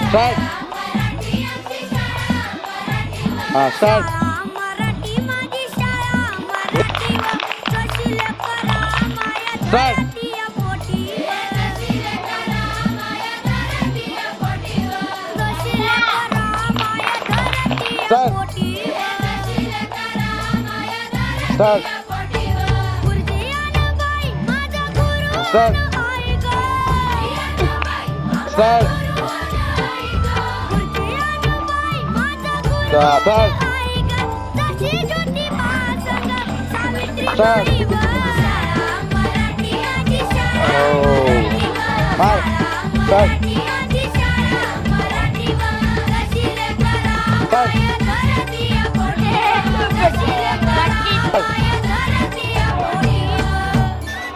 start हां start Marathi माझी शाळा मराठी कशी करा माया स्टार्ट धरतीया पोटी कशी करा माया धरतीया पोटी कशी करा माया धरतीया स्टार्ट पोटी कशी करा माया स्टार्ट धरतीया पोटी गुरुजीयान बाई माझा गुरु स्टार्ट आहे ग स्टार्ट गुरुजीयान बाई माझा गुरु स्टार्ट आहे ग जशी ज्योतिबा संग सावित्रीबाई स्टार्ट व शाळा मराठी माझी शाळा हो मराठी व हाय शाळा स्टार्ट मराठी